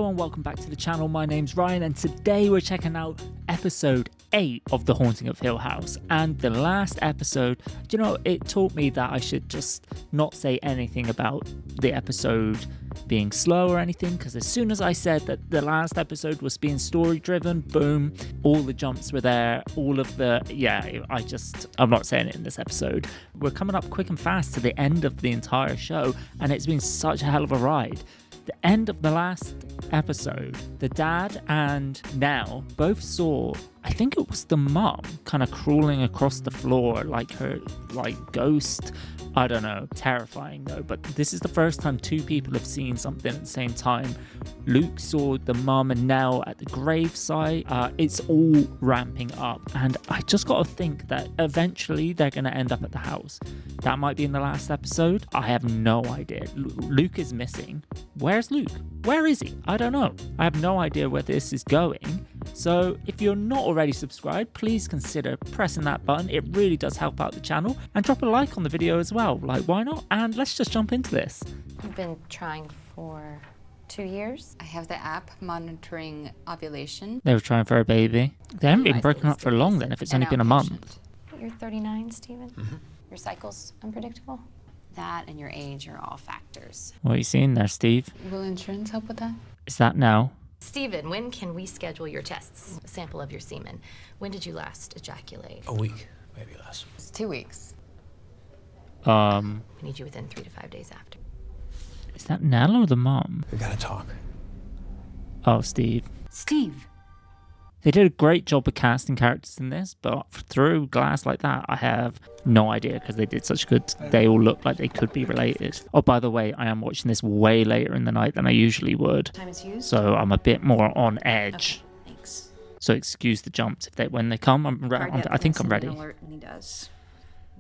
everyone, welcome back to the channel. My name's Ryan and today we're checking out episode 8 of The Haunting of Hill House. And the last episode, it taught me that I should just not say anything about the episode being slow or anything, because as soon as I said that the last episode was being story driven, boom, all the jumps were there, all of the, I'm not saying it in this episode. We're coming up quick and fast to the end of the entire show and it's been such a hell of a ride. The end of the last episode, the dad and Nell both saw, I think it was the mum, kind of crawling across the floor like her ghost. I don't know, terrifying though, but this is the first time two people have seen something at the same time. Luke saw the mum and Nell at the gravesite. It's all ramping up and I just got to think that eventually they're going to end up at the house. That might be in the last episode. I have no idea. Luke is missing. Where's Luke? Where is he? I don't know. I have no idea where this is going. So if you're not already subscribed, please consider pressing that button. It really does help out the channel, and drop a like on the video as well. Like, why not? And let's just jump into this. I've been trying for 2 years. I have the app monitoring ovulation. They were trying for a baby. They haven't been broken up for long then if it's only been a month. You're 39, Stephen? Mm-hmm. Your cycle's unpredictable? That and your age are all factors. What are you seeing there, Steve? Will insurance help with that? Is that now? Stephen, when can we schedule your tests? A sample of your semen. When did you last ejaculate? A week, maybe less. It's 2 weeks. We need you within 3 to 5 days after. Is that Nell or the mom? We gotta talk. Oh, Steve. Steve! They did a great job of casting characters in this, but through glass like that, I have no idea because they did such good. They all look like they could be related. Oh, by the way, I am watching this way later in the night than I usually would. Time is used. So I'm a bit more on edge. Okay, thanks. So excuse the jumps when they come. I think I'm ready. Alert when he does.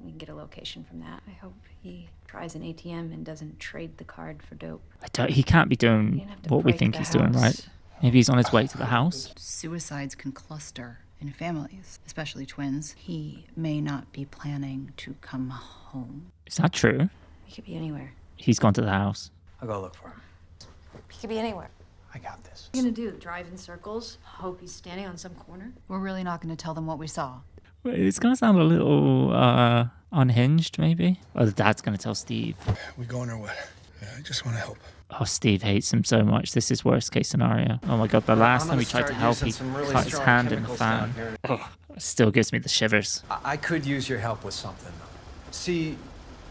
We can get a location from that. I hope he tries an ATM and doesn't trade the card for dope. He can't be doing what we think he's doing, right? Maybe he's on his way to the house. Suicides can cluster in families, especially twins. He may not be planning to come home. Is that true? He could be anywhere. He's gone to the house. I'll go look for him. He could be anywhere. I got this. What are you gonna do? Drive in circles? Hope he's standing on some corner? We're really not going to tell them what we saw. Wait, it's going to sound a little unhinged, maybe. Oh, the dad's going to tell Steve. We going or what? Yeah, I just want to help. Oh, Steve hates him so much. This is worst case scenario. Oh my god, the last time he tried to help, he cut his hand in the fan. Oh, it still gives me the shivers. I could use your help with something. See,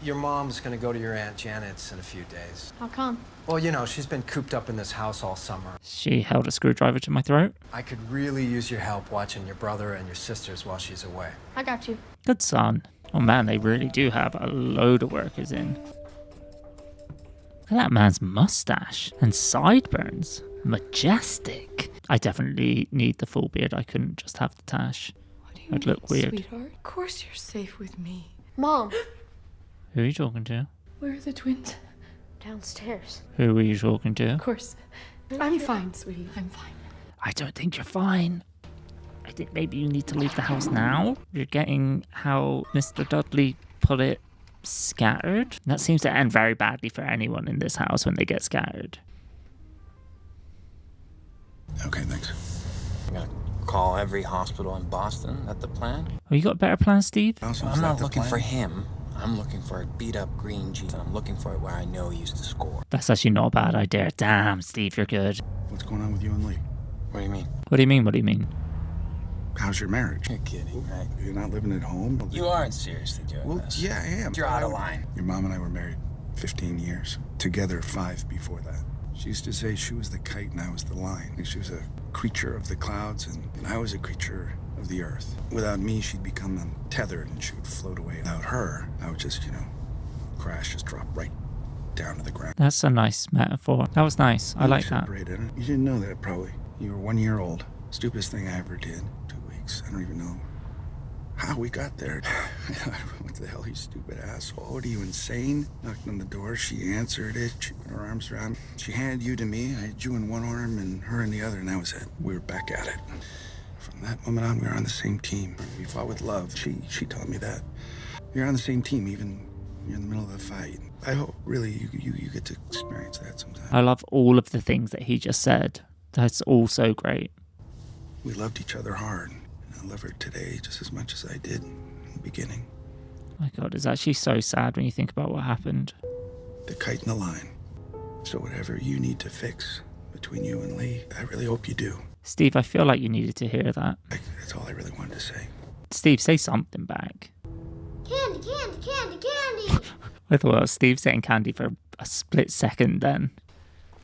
your mom's gonna go to your Aunt Janet's in a few days. How come? Well, she's been cooped up in this house all summer. She held a screwdriver to my throat. I could really use your help watching your brother and your sisters while she's away. I got you. Good son. Oh man, they really do have a load of workers in. Look at that man's mustache and sideburns. Majestic. I definitely need the full beard. I couldn't just have the tash. It'd look weird. Sweetheart? Of course you're safe with me. Mom! Who are you talking to? Where are the twins? Downstairs. Who are you talking to? Of course. I'm fine, sweetie. I'm fine. I don't think you're fine. I think maybe you need to leave the house now. You're getting how Mr. Dudley put it, scattered. That seems to end very badly for anyone in this house when they get scattered. Okay, thanks. I'm gonna call every hospital in Boston. At the plan? Oh, you got a better plan, Steve? I'm not looking for him. I'm looking for a beat-up green jeans, and I'm looking for it where I know he used to score. That's actually not a bad idea. Damn, Steve, you're good. What's going on with you and Lee? What do you mean? What do you mean? What do you mean? How's your marriage? You're kidding, right? You're not living at home? You aren't seriously doing this. Yeah, I am. You're out of line. Your mom and I were married 15 years. Together 5 before that. She used to say she was the kite and I was the line. Like she was a creature of the clouds and I was a creature of the earth. Without me, she'd become untethered and she would float away. Without her, I would just, crash, just drop right down to the ground. That's a nice metaphor. That was nice. I like that. You didn't know that, probably. You were 1 year old. Stupidest thing I ever did. 2 weeks. I don't even know how we got there. What the hell, you stupid asshole? What are you, insane? Knocked on the door. She answered it. She put her arms around me. She handed you to me. I had you in one arm and her in the other, and that was it. We were back at it. From that moment on, we were on the same team. We fought with love. She taught me that. You're on the same team, even you're in the middle of the fight. I hope really you get to experience that sometime. I love all of the things that he just said. That's also great. We loved each other hard. I love her today just as much as I did in the beginning. My God, it's actually so sad when you think about what happened. The kite and the line. So whatever you need to fix between you and Lee, I really hope you do. Steve, I feel like you needed to hear that. That's all I really wanted to say. Steve, say something back. Candy, candy, candy, candy! I thought it was Steve saying candy for a split second then.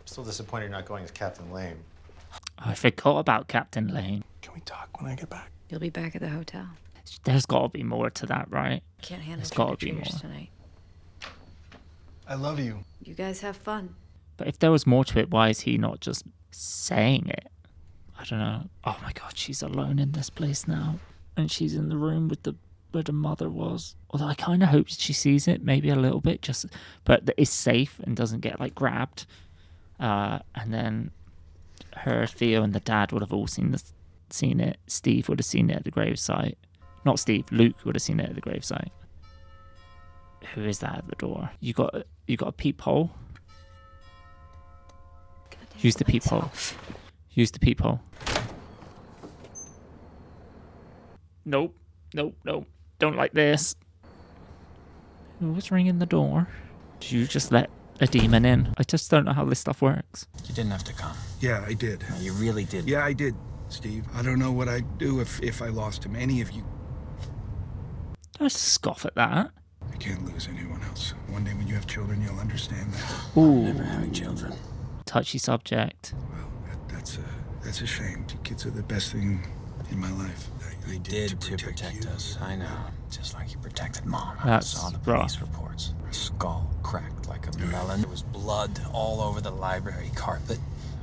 Still disappointed you're not going as Captain Lane. I forgot about Captain Lane. Can we talk when I get back? You'll be back at the hotel. There's got to be more to that, right? Can't handle There's got to be trick-or-treaters more. tonight. I love you. You guys have fun. But if there was more to it, why is he not just saying it? I don't know. Oh my God, she's alone in this place now. And she's in the room with where the mother was. Although I kind of hope she sees it, maybe a little bit, but that it's safe and doesn't get like grabbed. And then her, Theo, and the dad would have all seen it. Steve would have seen it at the gravesite. Not Steve, Luke would have seen it at the gravesite. Who is that at the door? You got a peephole? Use the peephole. Use the peephole. Nope. Don't like this. Who was ringing the door? Did you just let a demon in? I just don't know how this stuff works. You didn't have to come. Yeah, I did. No, you really did. Yeah, I did, Steve. I don't know what I'd do if I lost him. Any of you. Don't scoff at that. I can't lose anyone else. One day when you have children, you'll understand that. Ooh. Never having children. Touchy subject. Well, that's a shame. Kids are the best thing in my life. You did to protect us. I know. Just like you protected Mom. That's I saw the rough. police reports. Her skull cracked like a melon. There was blood all over the library carpet.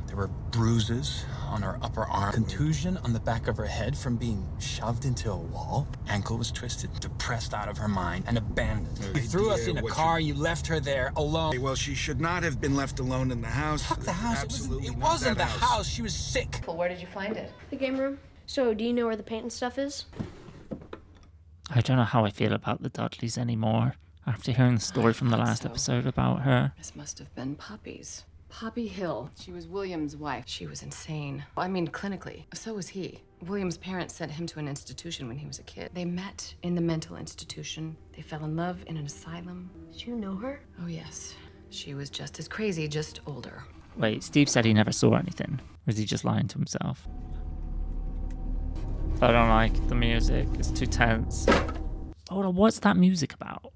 There were bruises on her upper arm. Contusion on the back of her head from being shoved into a wall. Ankle was twisted, depressed out of her mind, and abandoned. You threw us in a car, you left her there alone. Well, she should not have been left alone in the house. Fuck the house. Absolutely It not wasn't the that house. She was sick. Well, where did you find it? The game room. So, do you know where the paint and stuff is? I don't know how I feel about the Dudleys anymore. After hearing the story from the last episode about her. This must have been Poppy's. Poppy Hill. She was William's wife. She was insane. I mean, clinically. So was he. William's parents sent him to an institution when he was a kid. They met in the mental institution. They fell in love in an asylum. Did you know her? Oh, yes. She was just as crazy, just older. Wait, Steve said he never saw anything. Or is he just lying to himself? I don't like the music. It's too tense. Hold on, what's that music about?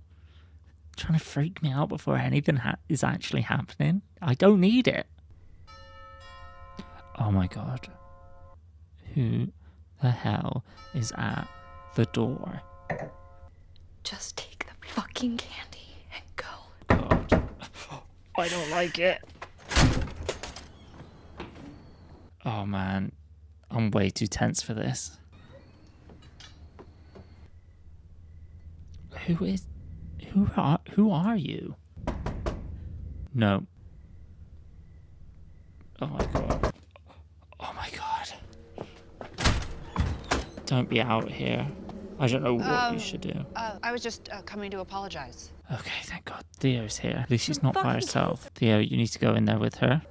Trying to freak me out before anything is actually happening? I don't need it. Oh my God. Who the hell is at the door? Just take the fucking candy and go. God. I don't like it. Oh man. I'm way too tense for this. Who are you? No. Oh my God. Oh my God. Don't be out here. I don't know what you should do. I was just coming to apologize. Okay, thank God. Theo's here. At least she's not by herself. Theo, you need to go in there with her.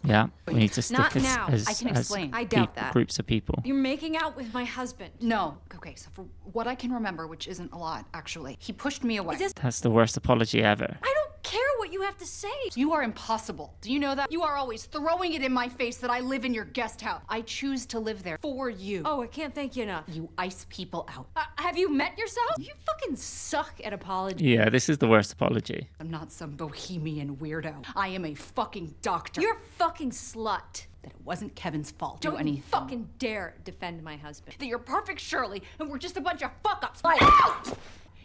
Yeah, we need to stick Not as, now. as, I can as explain. I doubt that. groups of people. You're making out with my husband. No. Okay, so for what I can remember, which isn't a lot, actually, he pushed me away. That's the worst apology ever. I don't care what you have to say. You are impossible. Do you know that? You are always throwing it in my face that I live in your guest house. I choose to live there for you. Oh, I can't thank you enough. You ice people out. Have you met yourself? You fucking suck at apology. Yeah, this is the worst apology. I'm not some bohemian weirdo. I am a fucking doctor. You're a fucking slut. That it wasn't Kevin's fault. Don't anything. you fucking dare defend my husband. That you're perfect, Shirley, and we're just a bunch of fuck-ups.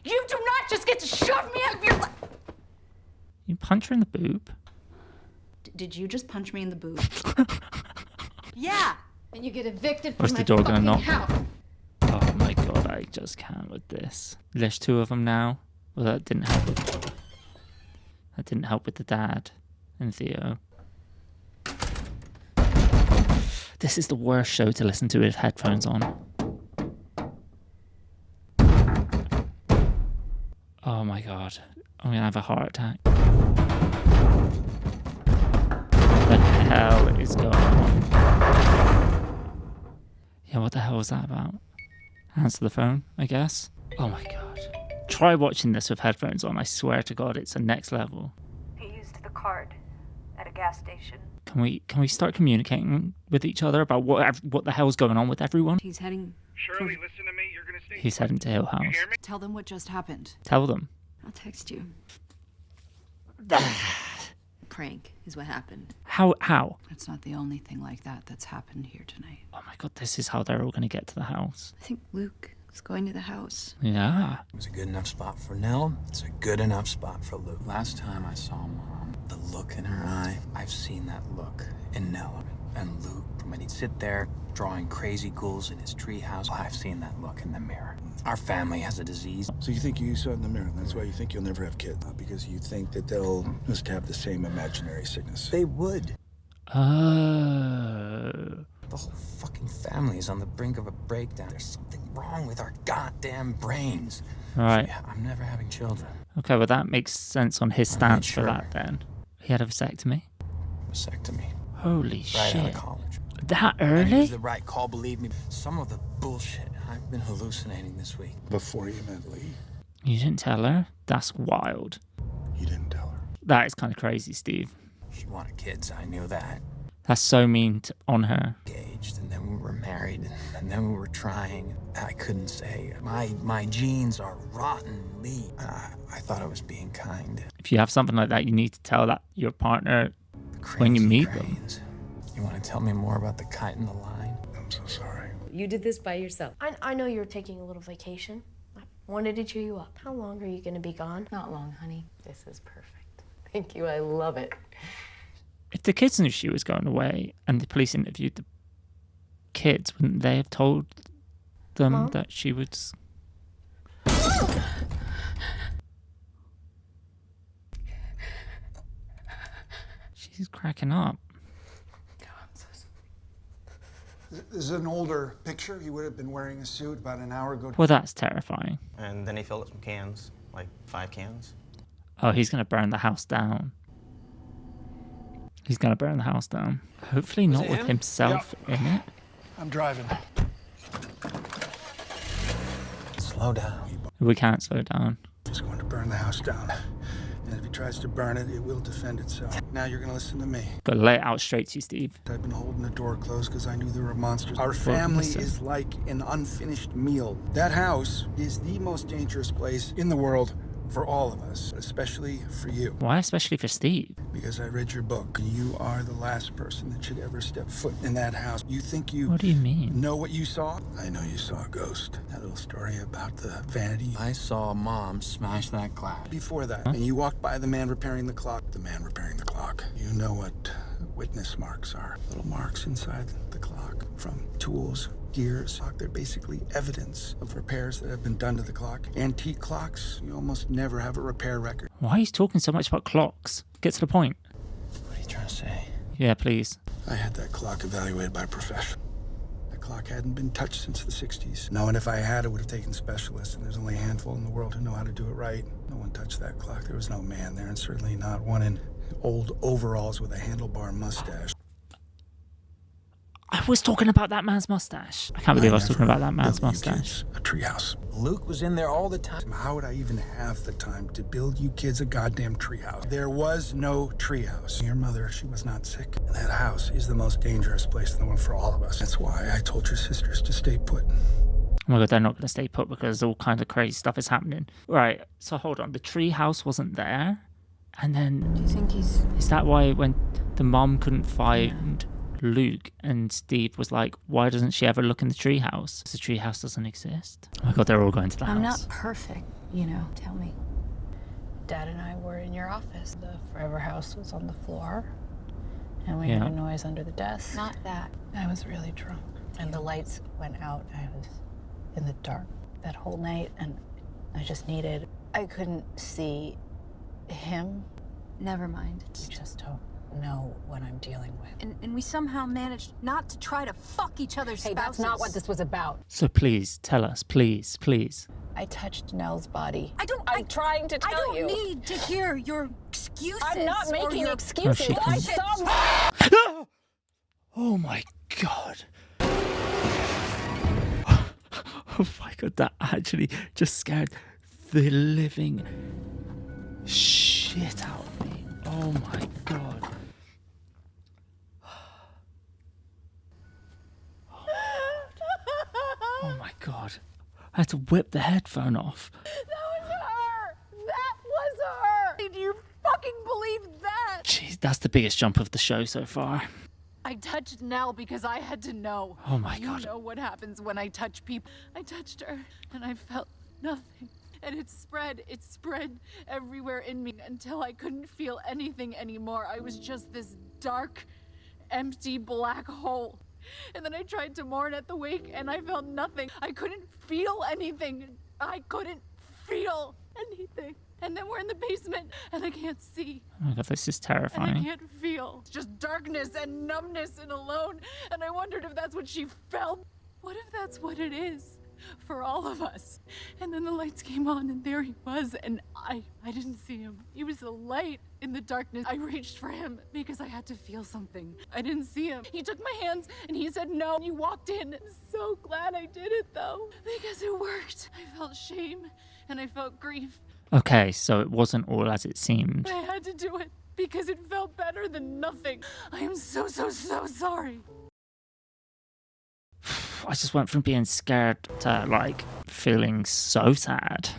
You do not just get to shove me out of your... You punch her in the boob? Did you just punch me in the boob? Yeah, and you get evicted from Where's my the door gonna fucking knock? house. Oh my God, I just can't with this. There's two of them now. Well, that didn't help with the dad and Theo. This is the worst show to listen to with headphones on. Oh my God. I'm gonna have a heart attack. What the hell is going on? What the hell is that about? Answer the phone, I guess. Oh my god. Try watching this with headphones on. I swear to God, it's a next level. He used the card at a gas station. Can we start communicating with each other about what the hell's going on with everyone? He's heading... Shirley, listen to me. You're gonna stay... He's heading to Hill House. Tell them what just happened. Tell them. I'll text you. Prank is what happened. How? It's not the only thing like that that's happened here tonight. Oh my god, this is how they're all going to get to the house. I think Luke is going to the house. Yeah. It was a good enough spot for Nell. It's a good enough spot for Luke. Last time I saw Mom, the look in her eye, I've seen that look in Nell and Luke. When he'd sit there drawing crazy ghouls in his treehouse, I've seen that look in the mirror. Our family has a disease. So you think you saw it in the mirror, and that's why you think you'll never have kids? Because you think that they'll just have the same imaginary sickness? They would. Oh. The whole fucking family is on the brink of a breakdown. There's something wrong with our goddamn brains. Right. Yeah, I'm never having children. Okay, well that makes sense on his stance for that then. He had a vasectomy? Vasectomy. Holy Right shit. out of college. That And it early? was the right call, believe me. Some of the bullshit I've been hallucinating this week. Before you met Lee? You didn't tell her? That's wild. You didn't tell her? That is kind of crazy, Steve. She wanted kids, I knew that. That's so mean on her. Engaged, and then we were married, and then we were trying. I couldn't say. My genes are rotten, Lee. I thought I was being kind. If you have something like that, you need to tell that your partner when you meet them. You want to tell me more about the kite and the line? I'm so sorry. You did this by yourself. I know you're taking a little vacation. I wanted to cheer you up. How long are you going to be gone? Not long, honey. This is perfect. Thank you. I love it. If the kids knew she was going away and the police interviewed the kids, wouldn't they have told them Mom? that she was... She's cracking up. This is an older picture. He would have been wearing a suit about an hour ago. Well, that's terrifying. And then he filled up some cans, like 5 cans. Oh, he's going to burn the house down. He's going to burn the house down. Hopefully not with himself in it. I'm driving. Slow down. We can't slow down. He's going to burn the house down. And if he tries to burn it, it will defend itself. Now you're going to listen to me. Got to lay it out straight to you, Steve. I've been holding the door closed because I knew there were monsters. Our family is like an unfinished meal. That house is the most dangerous place in the world for all of us, especially for you. Why especially for Steve? Because I read your book. You are the last person that should ever step foot in that house. You think you... What do you mean? Know what you saw? I know you saw a ghost. That little story about the vanity. I saw Mom smash that glass. Before that, and you walked by the man repairing the clock. The man repairing the clock. You know what witness marks are. Little marks inside the clock from tools, gears. They're basically evidence of repairs that have been done to the clock. Antique clocks, you almost never have a repair record. Why are you talking so much about clocks? Get to the point. What are you trying to say? Yeah, please. I had that clock evaluated by a professional. The clock hadn't been touched since the 60s. No, and if I had, it would have taken specialists, and there's only a handful in the world who know how to do it right. No one touched that clock. There was no man there, and certainly not one in old overalls with a handlebar mustache. I was talking about that man's mustache. I can't believe I was talking about that man's mustache. A treehouse. Luke was in there all the time. How would I even have the time to build you kids a goddamn treehouse? There was no treehouse. Your mother, she was not sick. And that house is the most dangerous place in the world for all of us. That's why I told your sisters to stay put. Oh my god, they're not going to stay put because all kinds of crazy stuff is happening. Right, so hold on. The tree house wasn't there. And then... Do you think he's... Is that why when the mom couldn't find Luke and Steve was like, why doesn't she ever look in the tree house? The tree house doesn't exist. Oh my god, they're all going to the I'm house. not perfect, you know. Tell me. Dad and I were in your office. The forever house was on the floor, and we Yeah. heard a noise under the desk. Not that. I was really drunk, and the lights went out. I was in the dark that whole night, and I just needed... I couldn't see him. Never mind. You just don't know what I'm dealing with. And we somehow managed not to try to fuck each other's Hey, spouses. that's not what this was about. So please, tell us, please, please. I touched Nell's body. I'm trying to tell you. I don't need to hear your excuses. I'm not or making your excuses. she I can- saw... Oh my god. Oh my god, that actually just scared the living shit out of me. Oh my god. Oh my god. I had to whip the headphone off. That was her! That was her! Did you fucking believe that? Jeez, that's the biggest jump of the show so far. I touched Nell because I had to know. Oh my god. You know what happens when I touch people. I touched her and I felt nothing. And it spread everywhere in me until I couldn't feel anything anymore. I was just this dark, empty black hole. And then I tried to mourn at the wake and I felt nothing. I couldn't feel anything. I couldn't feel anything. And then we're in the basement and I can't see. Oh my god, this is And terrifying. I can't feel. It's just darkness and numbness and alone. And I wondered if that's what she felt. What if that's what it is for all of us? And then the lights came on and there he was. And I didn't see him. He was a light in the darkness. I reached for him because I had to feel something. I didn't see him. He took my hands and he said no. You walked in. So glad I did it though, because it worked. I felt shame and I felt grief. Okay, so it wasn't all as it seemed. I had to do it because it felt better than nothing. I am so sorry. I just went from being scared to like feeling so sad.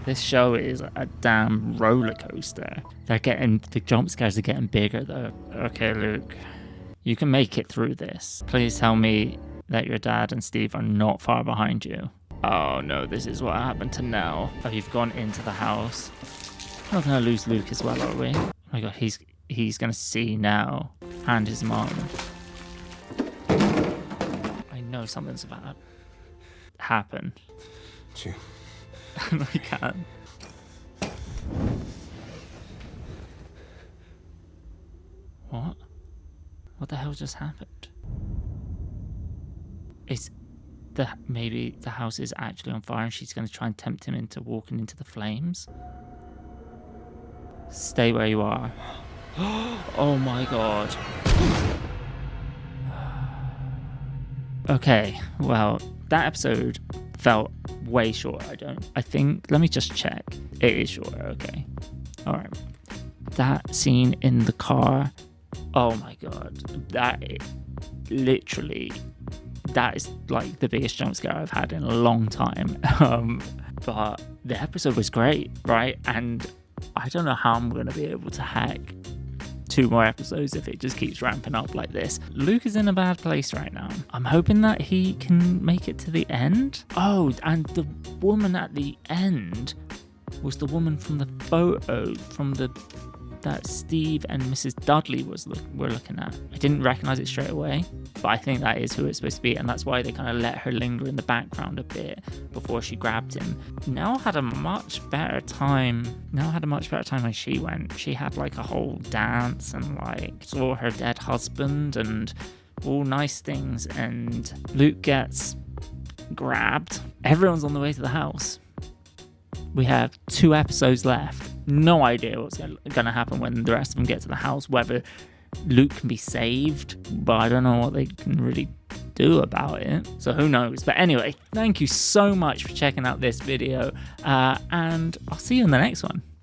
This show is a damn roller coaster. The jump scares are getting bigger though. Okay, Luke, you can make it through this. Please tell me that your dad and Steve are not far behind you. Oh no, this is what happened to Nell. Oh, you've gone into the house. We're not gonna lose Luke as well, are we? Oh my god, he's gonna see Nell and his mom. I know something's about to happen. Gee. No, you can't. What? What the hell just happened? Maybe the house is actually on fire and she's going to try and tempt him into walking into the flames? Stay where you are. Oh my god. Okay, well, that episode felt way short. Let me just check. It is short, okay. Alright. That scene in the car, oh my god. That is like the biggest jump scare I've had in a long time. But the episode was great, right? And I don't know how I'm going to be able to hack 2 more episodes if it just keeps ramping up like this. Luke is in a bad place right now. I'm hoping that he can make it to the end. Oh, and the woman at the end was the woman from the photo from that Steve and Mrs. Dudley were looking at. I didn't recognize it straight away, but I think that is who it's supposed to be, and that's why they kind of let her linger in the background a bit before she grabbed him. Nell had a much better time when she went. She had like a whole dance and like saw her dead husband and all nice things, and Luke gets grabbed. Everyone's on the way to the house. We have 2 episodes left. No idea what's going to happen when the rest of them get to the house, whether Luke can be saved, but I don't know what they can really do about it. So who knows? But anyway, thank you so much for checking out this video, and I'll see you in the next one.